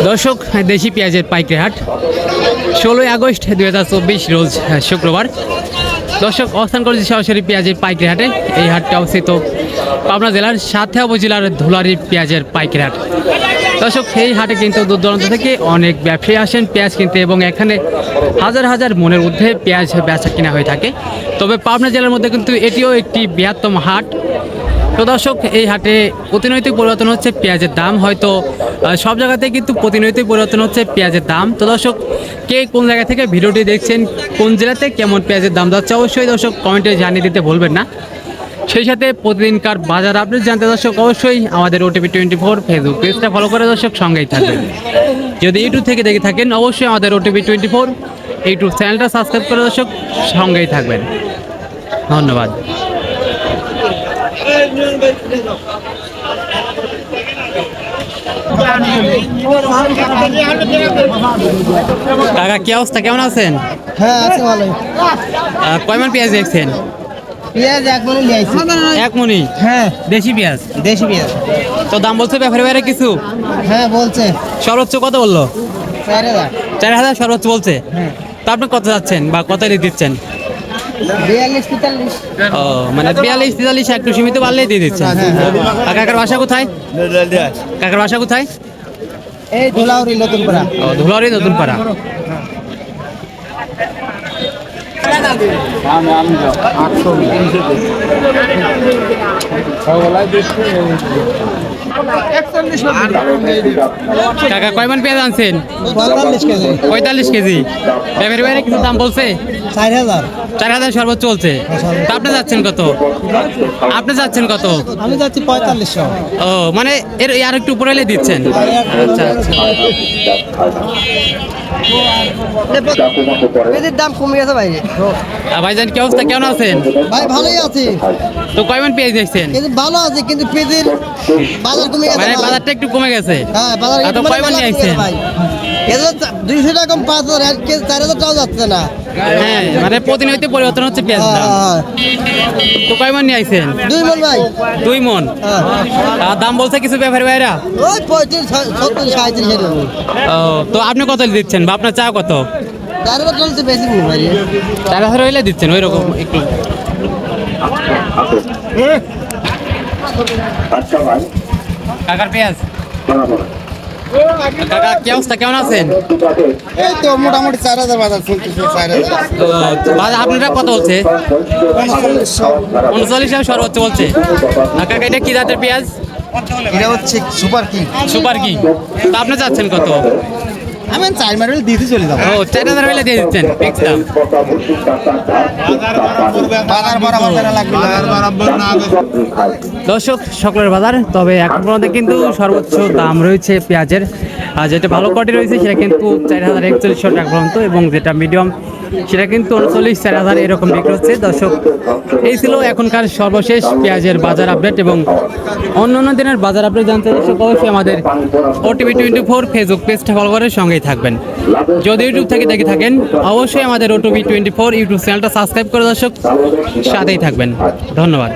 দর্শক, দেশি পেঁয়াজের পাইকারি হাট 16 আগস্ট 2024 রোজ শুক্রবার। দর্শক, অবস্থান করেছে সরাসরি পেঁয়াজের পাইকারি হাটে। এই হাটটা অবস্থিত পাবনা জেলার সাতক্ষীরা উপজেলার ধুলারি পেঁয়াজের পাইকারি হাট। দর্শক, এই হাটে কিন্তু দূর দূরান্ত থেকে অনেক ব্যবসায়ী আসেন পেঁয়াজ কিনতে এবং এখানে হাজার হাজার মনের ঊর্ধ্বে পেঁয়াজ বেচা কিনা হয়ে থাকে। তবে পাবনা জেলার মধ্যে কিন্তু এটিও একটি বৃহত্তম হাট। তো দর্শক, এই হাটে প্রতিনিয়ত পরিবর্তন হচ্ছে পেঁয়াজের দাম। হয়তো সব জায়গাতে কিন্তু প্রতিনিয়ত পরিবর্তন হচ্ছে পেঁয়াজের দাম। তো দর্শক, কে কোন জায়গা থেকে ভিডিওটি দেখছেন, কোন জেলাতে কেমন পেঁয়াজের দাম যাচ্ছে, অবশ্যই দর্শক কমেন্টে জানিয়ে দিতে ভুলবেন না। সেই সাথে প্রতিদিনকার বাজার আপডেট জানতে দর্শক অবশ্যই আমাদের OTV 24 ফেসবুক পেজটা ফলো করে দর্শক সঙ্গেই থাকবেন। যদি ইউটিউব থেকে দেখে থাকেন অবশ্যই আমাদের OTV 24 ইউটিউব চ্যানেলটা সাবস্ক্রাইব করে দর্শক সঙ্গেই থাকবেন। ধন্যবাদ। কাকা, কি অবস্থা, কেমন আছেন? হ্যাঁ আছে ভালোই। কয় মণ পেঁয়াজ দেখছেন? পেঁয়াজ এক মনে নিয়ে আইছি। এক মণই? হ্যাঁ দেশি পেঁয়াজ। দেশি পেঁয়াজ। তো দাম বলছে ব্যাপারে বাইরে কিছু? হ্যাঁ বলছে সর্বোচ্চ কত বললো? 4000। 4000 সর্বোচ্চ বলছে। হ্যাঁ তো আপনি কত যাচ্ছেন বা কত দিচ্ছেন? 42-43। ও, মানে 42-43 একটু সীমিত বাড়লেই দিয়ে দিচ্ছেন। কাকার বাসা কোথায়? কাকার বাসা কোথায়? এই ধুলাউরি নতুন পাড়া। ও, ধুলাউরি নতুন পাড়া। কাকা, কয় মণ পেঁয়াজ আনছেন? 45 কেজি। 45 কেজি। ব্যাপারে বাইরে কিছু দাম বলছে? 4000। 4000 সর্বোচ্চ চলছে। তা আপনি যাচ্ছেন কত? আপনি যাচ্ছেন কত? আমি যাচ্ছি 4500। ও, মানে এর আর একটু উপরে এলে দিচ্ছেন। আচ্ছা আচ্ছা। পেঁয়াজের দাম কমে গেছে ভাই। ভাইজান, কি অবস্থা, কেমন আছেন? ভাই ভালোই আছি। তো কয় মণ পেঁয়াজ দেখছেন? কিন্তু ভালো আছে, কিন্তু পেঁয়াজের বাজার কমে গেছে মানে ভাই। বাজারটা একটু কমে গেছে। হ্যাঁ বাজার তো কয় মণ নিয়ে আসছেন? ভাই এদের 200 টাকা কম 5000, 1 কেজি 4000 টাকা যাচ্ছে না। হ্যাঁ, মানে প্রতিনিয়ত পরিবর্তন হচ্ছে পেঁয়াজ দাম। হ্যাঁ, তো কয় মণ নিয়ে আসছেন? 2 মণ ভাই। 2 মণ। হ্যাঁ আর দাম বলছে কিছু ব্যাপারে বাইরা? ওই 35, 70, 37 এরকম। ও, তো আপনি কত দিচ্ছেন বা আপনার চা কত? 4000 চলছে বেশি নেই ভাই। 4000 হইলে দিচ্ছেন ওই রকম একটু। কাকার পেঁয়াজ। কাকা, কি অবস্থা, কেমন আছেন? এই তো মোটামুটি 4000 বাজার চলতেছে। 4000 তো বাজার আপনারা কত বলছে? 39 সর্বোচ্চ বলছে। কাকা, এটা কি জাতের পেঁয়াজ? এটা হচ্ছে সুপার কিং। Super king. তো আপনি চাচ্ছেন কত? আমি 4 মাইল দিতে চলে যাব। ও, 4000 হইলে দিয়ে দিচ্ছেন ফিক্স দাম। বাজার বরাবর করা লাগবে। বাজার বরাবর না আগে দর্শক, সকলের বাজার। তবে এখন পর্যন্ত কিন্তু সর্বোচ্চ দাম রয়েছে পেঁয়াজের। আর যেটা ভালো কোয়ালিটি রয়েছে সেটা কিন্তু 4041 টাকা পর্যন্ত, এবং যেটা মিডিয়াম সেটা কিন্তু 39-4000 এরকম বিক্রি হচ্ছে। দর্শক, এই ছিল এখনকার সর্বশেষ পেঁয়াজের বাজার আপডেট, এবং অন্য দিনের বাজার আপডেট জানতে দর্শক অবশ্যই আমাদের OTV 24 ফেসবুক পেজটা ফলো করে সঙ্গেই থাকবেন। যদি ইউটিউব থেকে দেখে থাকেন অবশ্যই আমাদের OTV 24 ইউটিউব চ্যানেলটা সাবস্ক্রাইব করে দর্শক সাথেই থাকবেন। ধন্যবাদ।